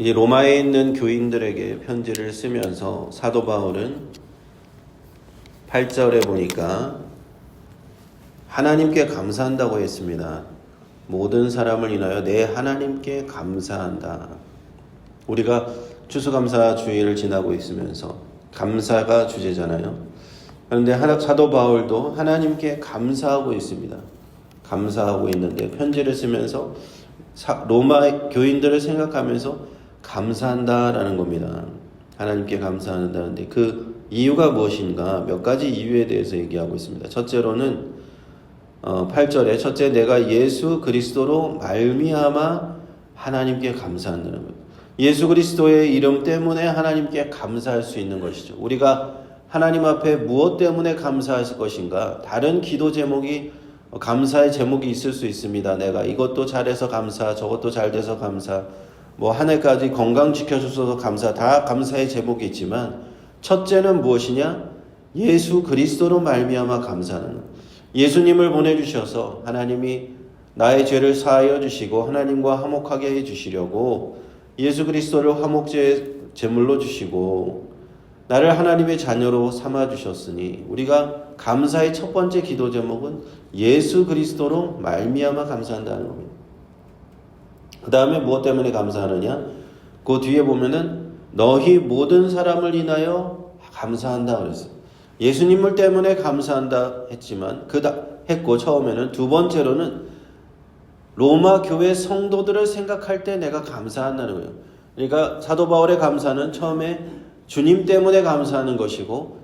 이 로마에 있는 교인들에게 편지를 쓰면서 사도 바울은 8절에 보니까 하나님께 감사한다고 했습니다. 모든 사람을 인하여 내 하나님께 감사한다. 우리가 추수감사 주일을 지나고 있으면서 감사가 주제잖아요. 그런데 사도 바울도 하나님께 감사하고 있습니다. 감사하고 있는데 편지를 쓰면서 로마 교인들을 생각하면서 감사한다라는 겁니다. 하나님께 감사한다는데 그 이유가 무엇인가 몇 가지 이유에 대해서 얘기하고 있습니다. 첫째로는 8절에 첫째 내가 예수 그리스도로 말미암아 하나님께 감사한다는 거예요. 예수 그리스도의 이름 때문에 하나님께 감사할 수 있는 것이죠. 우리가 하나님 앞에 무엇 때문에 감사할 것인가? 다른 기도 제목이 감사의 제목이 있을 수 있습니다. 내가 이것도 잘해서 감사, 저것도 잘 돼서 감사, 한 해까지 건강 지켜주셔서 감사, 다 감사의 제목이 있지만 첫째는 무엇이냐? 예수 그리스도로 말미암아 감사하는 것. 예수님을 보내주셔서 하나님이 나의 죄를 사하여 주시고 하나님과 화목하게 해주시려고 예수 그리스도를 화목제의 제물로 주시고 나를 하나님의 자녀로 삼아주셨으니 우리가 감사의 첫 번째 기도 제목은 예수 그리스도로 말미암아 감사한다는 겁니다. 그 다음에 무엇 때문에 감사하느냐? 그 뒤에 보면은 너희 모든 사람을 인하여 감사한다 그랬어요. 예수님을 때문에 감사한다 했지만 했고 처음에는 두 번째로는 로마 교회 성도들을 생각할 때 내가 감사한다는 거예요. 그러니까 사도 바울의 감사는 처음에 주님 때문에 감사하는 것이고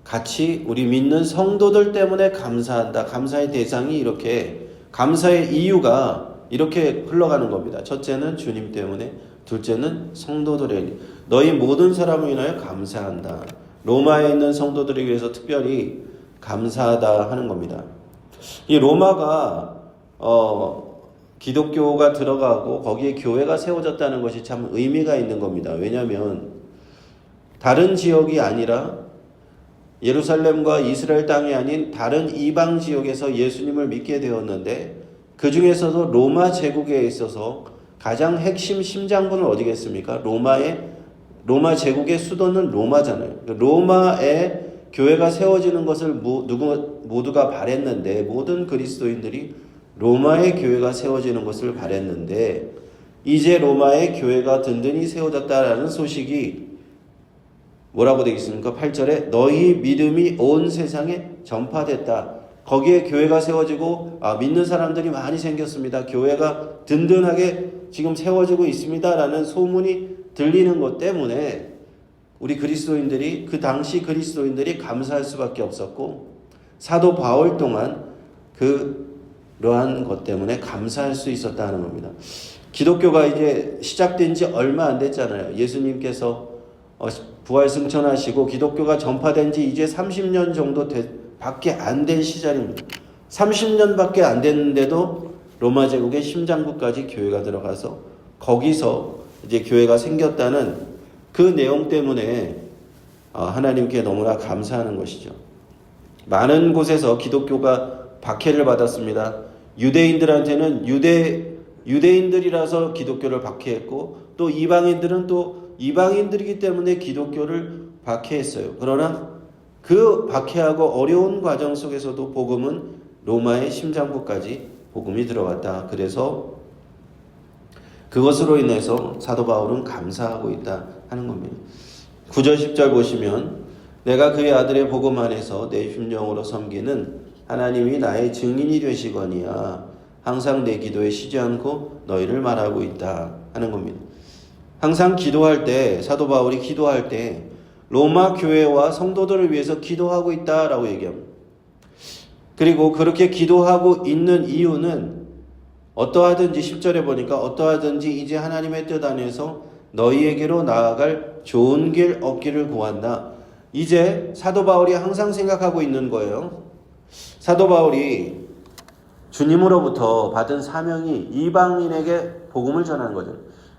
같이 우리 믿는 성도들 때문에 감사한다. 감사의 대상이 이렇게 감사의 이유가 이렇게 흘러가는 겁니다. 첫째는 주님 때문에, 둘째는 성도들에게 너희 모든 사람을 인하여 감사한다. 로마에 있는 성도들에 위해서 특별히 감사하다 하는 겁니다. 이 로마가 기독교가 들어가고 거기에 교회가 세워졌다는 것이 참 의미가 있는 겁니다. 왜냐하면 다른 지역이 아니라 예루살렘과 이스라엘 땅이 아닌 다른 이방 지역에서 예수님을 믿게 되었는데 그 중에서도 로마 제국에 있어서 가장 핵심 심장부는 어디겠습니까? 로마 제국의 수도는 로마잖아요. 로마에 교회가 세워지는 것을 모두가 바랬는데 모든 그리스도인들이 로마의 교회가 세워지는 것을 바랬는데 이제 로마의 교회가 든든히 세워졌다라는 소식이 뭐라고 되겠습니까? 8절에 너희 믿음이 온 세상에 전파됐다. 거기에 교회가 세워지고 믿는 사람들이 많이 생겼습니다. 교회가 든든하게 지금 세워지고 있습니다. 라는 소문이 들리는 것 때문에 우리 그리스도인들이 그 당시 그리스도인들이 감사할 수밖에 없었고 사도 바울 동안 그러한 것 때문에 감사할 수 있었다는 겁니다. 기독교가 이제 시작된 지 얼마 안 됐잖아요. 예수님께서 부활 승천하시고 기독교가 전파된 지 이제 30년 정도 밖에 안 된 시절입니다. 30년밖에 안 됐는데도 로마 제국의 심장부까지 교회가 들어가서 거기서 이제 교회가 생겼다는 그 내용 때문에 하나님께 너무나 감사하는 것이죠. 많은 곳에서 기독교가 박해를 받았습니다. 유대인들한테는 유대인들이라서 기독교를 박해했고 또 이방인들은 또 이방인들이기 때문에 기독교를 박해했어요. 그러나 그 박해하고 어려운 과정 속에서도 복음은 로마의 심장부까지 복음이 들어갔다. 그래서 그것으로 인해서 사도 바울은 감사하고 있다 하는 겁니다. 9절 10절 보시면 내가 그의 아들의 복음 안에서 내 심령으로 섬기는 하나님이 나의 증인이 되시거니와 항상 내 기도에 쉬지 않고 너희를 말하고 있다 하는 겁니다. 항상 기도할 때 사도 바울이 기도할 때 로마 교회와 성도들을 위해서 기도하고 있다라고 얘기합니다. 그리고 그렇게 기도하고 있는 이유는 어떠하든지 10절에 보니까 어떠하든지 이제 하나님의 뜻 안에서 너희에게로 나아갈 좋은 길 얻기를 구한다. 이제 사도 바울이 항상 생각하고 있는 거예요. 사도 바울이 주님으로부터 받은 사명이 이방인에게 복음을 전하는 거죠.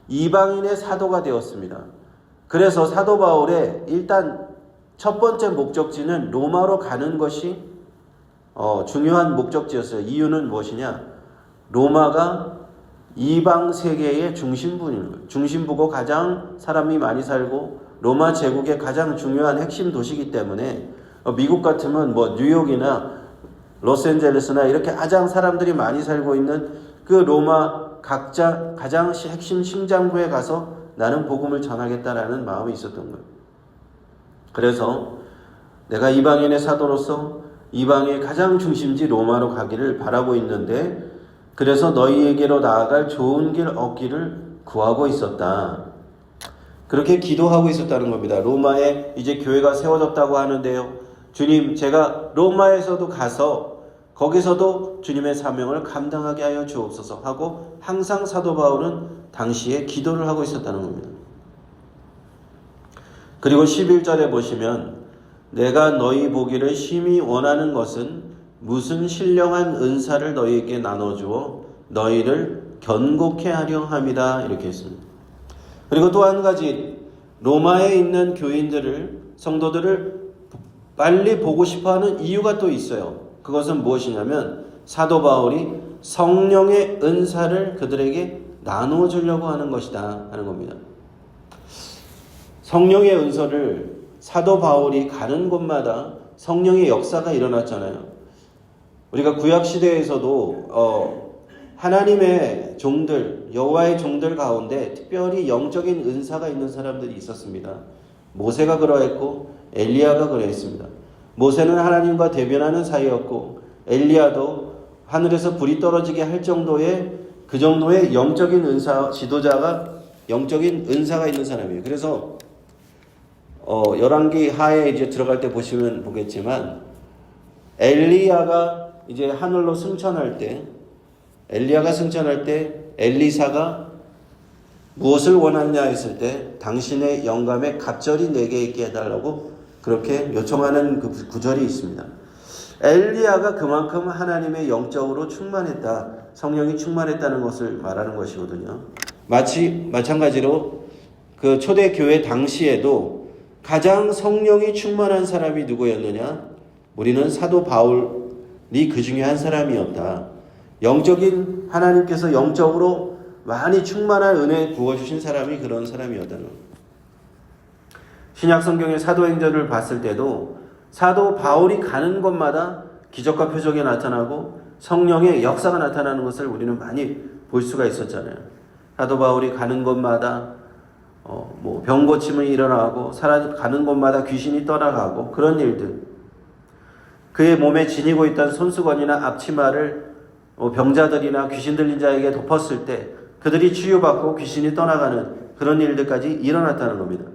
이방인의 사도가 되었습니다. 그래서 사도 바울의 일단 첫 번째 목적지는 로마로 가는 것이 중요한 목적지였어요. 이유는 무엇이냐? 로마가 이방 세계의 중심부고 가장 사람이 많이 살고 로마 제국의 가장 중요한 핵심 도시이기 때문에 미국 같으면 뭐 뉴욕이나 로스앤젤레스나 이렇게 가장 사람들이 많이 살고 있는 그 로마 가장 핵심 심장부에 가서 나는 복음을 전하겠다라는 마음이 있었던 거예요. 그래서 내가 이방인의 사도로서 이방의 가장 중심지 로마로 가기를 바라고 있는데, 그래서 너희에게로 나아갈 좋은 길 얻기를 구하고 있었다. 그렇게 기도하고 있었다는 겁니다. 로마에 이제 교회가 세워졌다고 하는데요. 주님, 제가 로마에서도 가서 거기서도 주님의 사명을 감당하게 하여 주옵소서 하고 항상 사도 바울은 당시에 기도를 하고 있었다는 겁니다. 그리고 11절에 보시면 내가 너희 보기를 심히 원하는 것은 무슨 신령한 은사를 너희에게 나눠주어 너희를 견고케 하려 함이다, 이렇게 했습니다. 그리고 또 한 가지, 로마에 있는 교인들을, 성도들을 빨리 보고 싶어하는 이유가 또 있어요. 그것은 무엇이냐면 사도 바울이 성령의 은사를 그들에게 나누어 주려고 하는 것이다 하는 겁니다. 성령의 은사를 사도 바울이 가는 곳마다 성령의 역사가 일어났잖아요. 우리가 구약시대에서도 하나님의 종들, 여호와의 종들 가운데 특별히 영적인 은사가 있는 사람들이 있었습니다. 모세가 그러했고 엘리야가 그러했습니다. 모세는 하나님과 대변하는 사이였고 엘리야도 하늘에서 불이 떨어지게 할 정도의 그 정도의 영적인 은사, 지도자가 영적인 은사가 있는 사람이에요. 그래서 열왕기 하에 이제 들어갈 때 보시면 보겠지만 엘리야가 이제 하늘로 승천할 때 엘리사가 무엇을 원하느냐 했을 때 당신의 영감에 갑절이 내게 있게 해달라고 그렇게 요청하는 그 구절이 있습니다. 엘리야가 그만큼 하나님의 영적으로 충만했다, 성령이 충만했다는 것을 말하는 것이거든요. 마찬가지로 그 초대교회 당시에도 가장 성령이 충만한 사람이 누구였느냐? 우리는 사도 바울이 그 중에 한 사람이었다. 영적인 하나님께서 영적으로 많이 충만한 은혜 부어주신 사람이 그런 사람이었다는 겁니다. 신약 성경의 사도행전을 봤을 때도 사도 바울이 가는 곳마다 기적과 표적이 나타나고 성령의 역사가 나타나는 것을 우리는 많이 볼 수가 있었잖아요. 사도 바울이 가는 곳마다 병 고침이 일어나고 가는 곳마다 귀신이 떠나가고 그런 일들, 그의 몸에 지니고 있던 손수건이나 앞치마를 병자들이나 귀신 들린 자에게 덮었을 때 그들이 치유받고 귀신이 떠나가는 그런 일들까지 일어났다는 겁니다.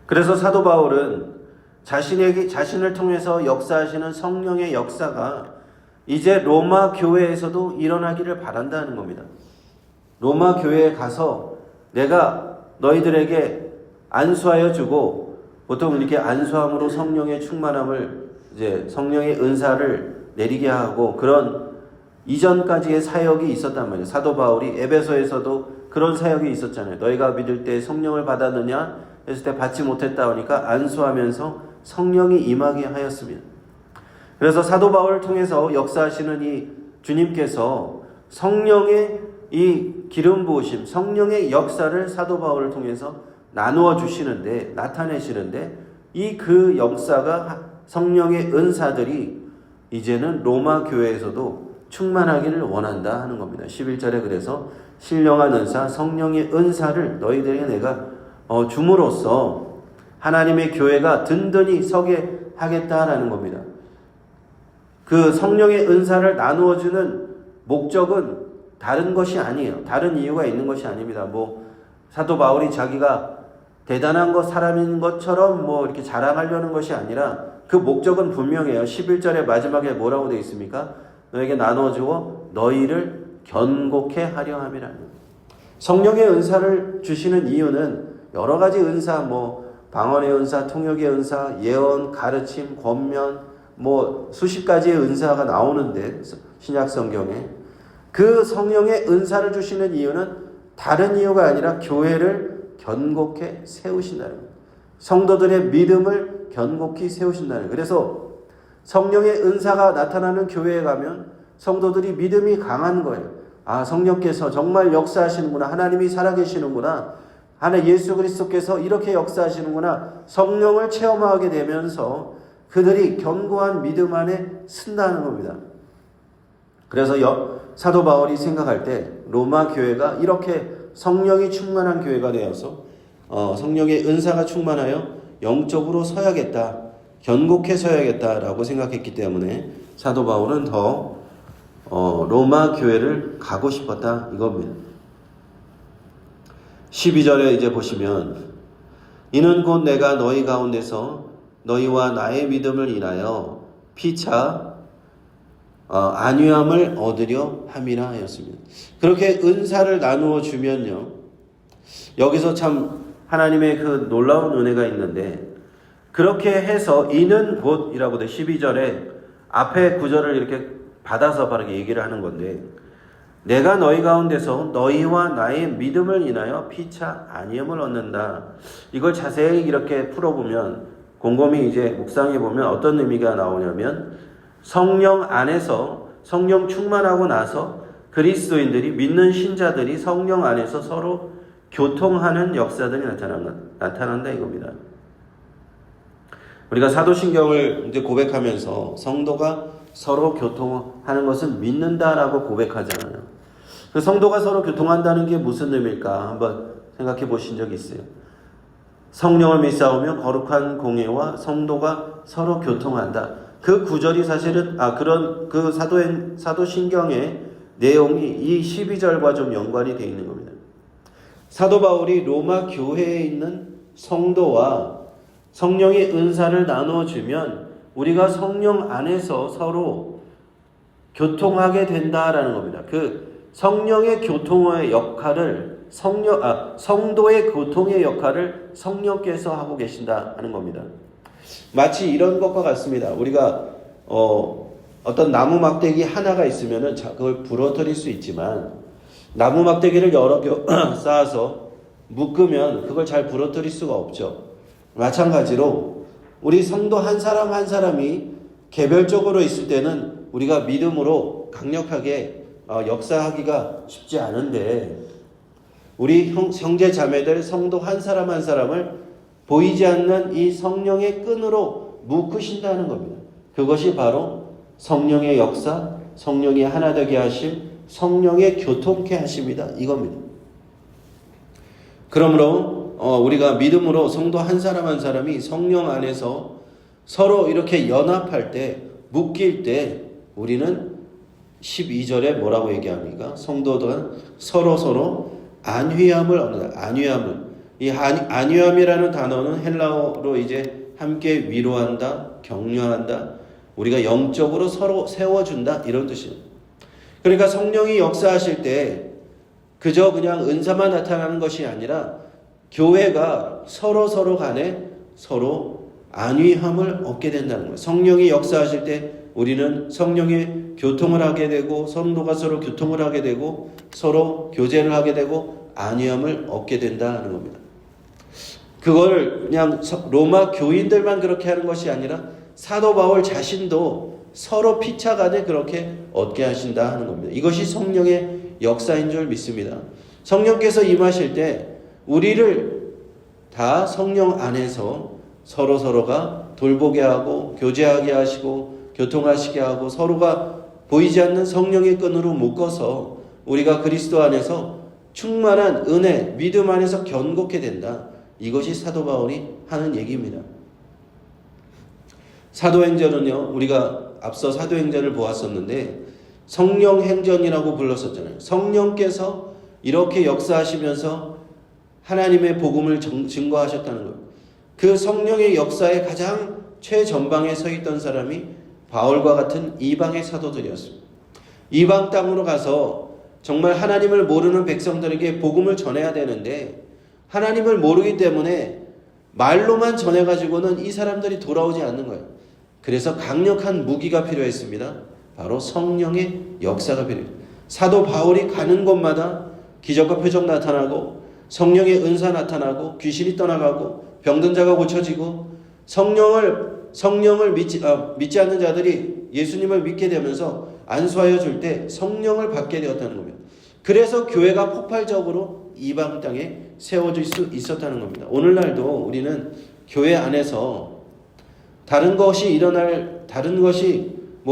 그래서 사도 바울은 자신을 통해서 역사하시는 성령의 역사가 이제 로마 교회에서도 일어나기를 바란다는 겁니다. 로마 교회에 가서 내가 너희들에게 안수하여 주고, 보통 이렇게 안수함으로 성령의 충만함을, 이제 성령의 은사를 내리게 하고 그런 이전까지의 사역이 있었단 말이에요. 사도 바울이 에베소에서도 그런 사역이 있었잖아요. 너희가 믿을 때 성령을 받았느냐 했을 때 받지 못했다 하니까 안수하면서 성령이 임하게 하였습니다. 그래서 사도 바울을 통해서 역사하시는 이 주님께서 성령의 이 기름 부으심, 성령의 역사를 사도 바울을 통해서 나누어 주시는데, 나타내시는데, 그 역사가 성령의 은사들이 이제는 로마 교회에서도 충만하기를 원한다 하는 겁니다. 11절에 그래서 신령한 은사, 성령의 은사를 너희들에게 내가 줌으로써 하나님의 교회가 든든히 서게 하겠다라는 겁니다. 그 성령의 은사를 나누어 주는 목적은 다른 것이 아니에요. 다른 이유가 있는 것이 아닙니다. 사도 바울이 자기가 대단한 사람인 것처럼 이렇게 자랑하려는 것이 아니라 그 목적은 분명해요. 11절의 마지막에 뭐라고 되어 있습니까? 너에게 나눠주어 너희를 견고케 하려 함이라. 성령의 은사를 주시는 이유는 여러 가지 은사, 방언의 은사, 통역의 은사, 예언, 가르침, 권면, 수십 가지의 은사가 나오는데 신약 성경에 그 성령의 은사를 주시는 이유는 다른 이유가 아니라 교회를 견고케 세우신다는 거예요. 성도들의 믿음을 견고히 세우신다는 거예요. 그래서 성령의 은사가 나타나는 교회에 가면 성도들이 믿음이 강한 거예요. 아, 성령께서 정말 역사하시는구나. 하나님이 살아계시는구나. 하나님 예수 그리스도께서 이렇게 역사하시는구나. 성령을 체험하게 되면서 그들이 견고한 믿음 안에 쓴다는 겁니다. 그래서 사도 바울이 생각할 때 로마 교회가 이렇게 성령이 충만한 교회가 되어서 성령의 은사가 충만하여 영적으로 서야겠다, 견고케 서야겠다라고 생각했기 때문에 사도 바울은 더 로마 교회를 가고 싶었다 이겁니다. 12절에 이제 보시면 이는 곧 내가 너희 가운데서 너희와 나의 믿음을 인하여 피차 안위함을 얻으려 함이라 하였습니다. 그렇게 은사를 나누어 주면요, 여기서 참 하나님의 그 놀라운 은혜가 있는데, 그렇게 해서 이는 곧이라고 돼 12절에 앞에 구절을 이렇게 받아서 바르게 얘기를 하는 건데, 내가 너희 가운데서 너희와 나의 믿음을 인하여 피차 안위함을 얻는다. 이걸 자세히 이렇게 풀어보면, 곰곰이 이제 묵상해 보면 어떤 의미가 나오냐면, 성령 안에서 성령 충만하고 나서 그리스도인들이, 믿는 신자들이 성령 안에서 서로 교통하는 역사들이 나타난다 이겁니다. 우리가 사도신경을 이제 고백하면서 성도가 서로 교통하는 것을 믿는다라고 고백하잖아요. 그 성도가 서로 교통한다는 게 무슨 의미일까 한번 생각해 보신 적이 있어요? 성령을 믿사오며 거룩한 공예와 성도가 서로 교통한다. 그 구절이 사실은 그런 그 사도신경의 내용이 이 12절과 좀 연관이 되어 있는 겁니다. 사도 바울이 로마 교회에 있는 성도와 성령의 은사를 나누어 주면 우리가 성령 안에서 서로 교통하게 된다라는 겁니다. 그 성령의 교통의 역할을 성도의 교통의 역할을 성령께서 하고 계신다 하는 겁니다. 마치 이런 것과 같습니다. 우리가 어떤 나무 막대기 하나가 있으면은 그걸 부러뜨릴 수 있지만, 나무 막대기를 여러 개 쌓아서 묶으면 그걸 잘 부러뜨릴 수가 없죠. 마찬가지로 우리 성도 한 사람 한 사람이 개별적으로 있을 때는 우리가 믿음으로 강력하게 역사하기가 쉽지 않은데, 우리 형제 자매들 성도 한 사람 한 사람을 보이지 않는 이 성령의 끈으로 묶으신다는 겁니다. 그것이 바로 성령의 역사, 성령이 하나 되게 하심, 성령의 교통케 하심이다 이겁니다. 그러므로 우리가 믿음으로 성도 한 사람 한 사람이 성령 안에서 서로 이렇게 연합할 때, 묶일 때 우리는 12절에 뭐라고 얘기합니까? 성도들은 서로 안위함을 얻는다. 안위함을. 이 안위함이라는 단어는 헬라어로 이제 함께 위로한다, 격려한다, 우리가 영적으로 서로 세워준다 이런 뜻입니다. 그러니까 성령이 역사하실 때 그저 그냥 은사만 나타나는 것이 아니라 교회가 서로 간에 서로 안위함을 얻게 된다는 거예요. 성령이 역사하실 때 우리는 성령의 교통을 하게 되고, 성도가 서로 교통을 하게 되고, 서로 교제를 하게 되고 안위함을 얻게 된다는 겁니다. 그걸 그냥 로마 교인들만 그렇게 하는 것이 아니라 사도 바울 자신도 서로 피차간에 그렇게 얻게 하신다 하는 겁니다. 이것이 성령의 역사인 줄 믿습니다. 성령께서 임하실 때 우리를 다 성령 안에서 서로가 돌보게 하고 교제하게 하시고 교통하시게 하고 서로가 보이지 않는 성령의 끈으로 묶어서 우리가 그리스도 안에서 충만한 은혜, 믿음 안에서 견고케 된다. 이것이 사도 바울이 하는 얘기입니다. 사도행전은요, 우리가 앞서 사도행전을 보았었는데 성령행전이라고 불렀었잖아요. 성령께서 이렇게 역사하시면서 하나님의 복음을 증거하셨다는 거예요. 그 성령의 역사의 가장 최전방에 서 있던 사람이 바울과 같은 이방의 사도들이었습니다. 이방 땅으로 가서 정말 하나님을 모르는 백성들에게 복음을 전해야 되는데, 하나님을 모르기 때문에 말로만 전해가지고는 이 사람들이 돌아오지 않는 거예요. 그래서 강력한 무기가 필요했습니다. 바로 성령의 역사가 필요해요. 사도 바울이 가는 곳마다 기적과 표적 나타나고, 성령의 은사 나타나고, 귀신이 떠나가고, 병든 자가 고쳐지고, 성령을 믿지 않는 자들이 예수님을 믿게 되면서 안수하여 줄 때 성령을 받게 되었다는 겁니다. 그래서 교회가 폭발적으로 이방 땅에 세워질 수 있었다는 겁니다. 오늘날도 우리는 교회 안에서 다른 것이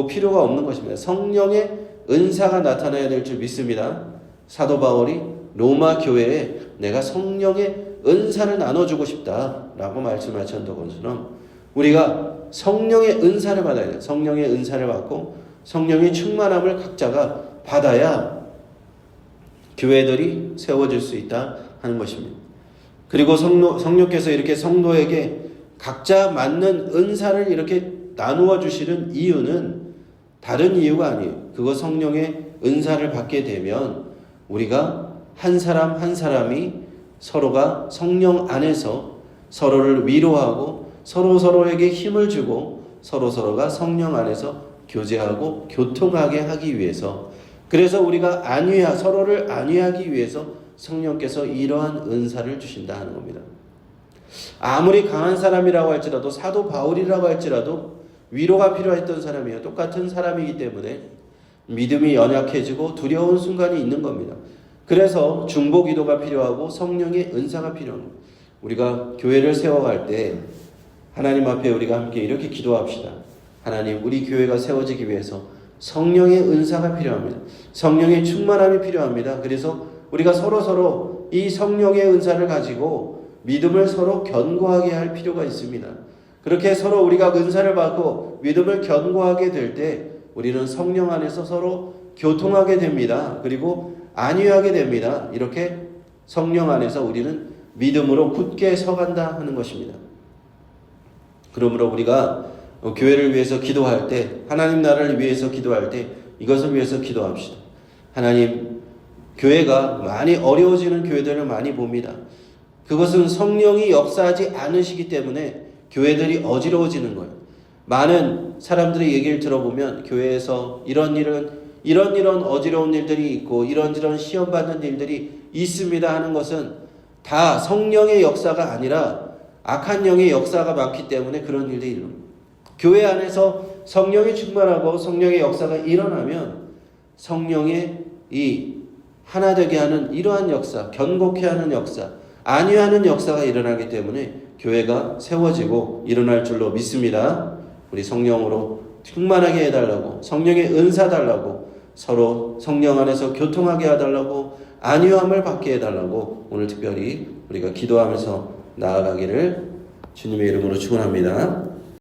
필요가 없는 것입니다. 성령의 은사가 나타나야 될 줄 믿습니다. 사도 바울이 로마 교회에 내가 성령의 은사를 나눠주고 싶다라고 말씀하셨던 것처럼 우리가 성령의 은사를 받아야 돼요. 성령의 은사를 받고 성령의 충만함을 각자가 받아야 교회들이 세워질 수 있다 하는 것입니다. 그리고 성령께서 이렇게 성도에게 각자 맞는 은사를 이렇게 나누어 주시는 이유는 다른 이유가 아니에요. 그거 성령의 은사를 받게 되면 우리가 한 사람 한 사람이 서로가 성령 안에서 서로를 위로하고 서로에게 힘을 주고 서로가 성령 안에서 교제하고 교통하게 하기 위해서, 그래서 우리가 서로를 안위하기 위해서 성령께서 이러한 은사를 주신다 하는 겁니다. 아무리 강한 사람이라고 할지라도, 사도 바울이라고 할지라도 위로가 필요했던 사람이에요. 똑같은 사람이기 때문에 믿음이 연약해지고 두려운 순간이 있는 겁니다. 그래서 중보 기도가 필요하고 성령의 은사가 필요합니다. 우리가 교회를 세워갈 때 하나님 앞에 우리가 함께 이렇게 기도합시다. 하나님, 우리 교회가 세워지기 위해서 성령의 은사가 필요합니다. 성령의 충만함이 필요합니다. 그래서 우리가 서로 이 성령의 은사를 가지고 믿음을 서로 견고하게 할 필요가 있습니다. 그렇게 서로 우리가 은사를 받고 믿음을 견고하게 될 때 우리는 성령 안에서 서로 교통하게 됩니다. 그리고 안위하게 됩니다. 이렇게 성령 안에서 우리는 믿음으로 굳게 서간다 하는 것입니다. 그러므로 우리가 교회를 위해서 기도할 때, 하나님 나라를 위해서 기도할 때 이것을 위해서 기도합시다. 하나님, 교회가 많이 어려워지는 교회들을 많이 봅니다. 그것은 성령이 역사하지 않으시기 때문에 교회들이 어지러워지는 거예요. 많은 사람들의 얘기를 들어보면 교회에서 이런 어지러운 일들이 있고 이런 시험 받는 일들이 있습니다 하는 것은 다 성령의 역사가 아니라 악한 영의 역사가 많기 때문에 그런 일들이 일어납니다. 교회 안에서 성령이 충만하고 성령의 역사가 일어나면 성령의 이 하나 되게 하는 이러한 역사, 견고케 하는 역사, 안위하는 역사가 일어나기 때문에 교회가 세워지고 일어날 줄로 믿습니다. 우리 성령으로 충만하게 해달라고, 성령의 은사 달라고, 서로 성령 안에서 교통하게 해달라고, 안위함을 받게 해달라고 오늘 특별히 우리가 기도하면서 나아가기를 주님의 이름으로 축원합니다.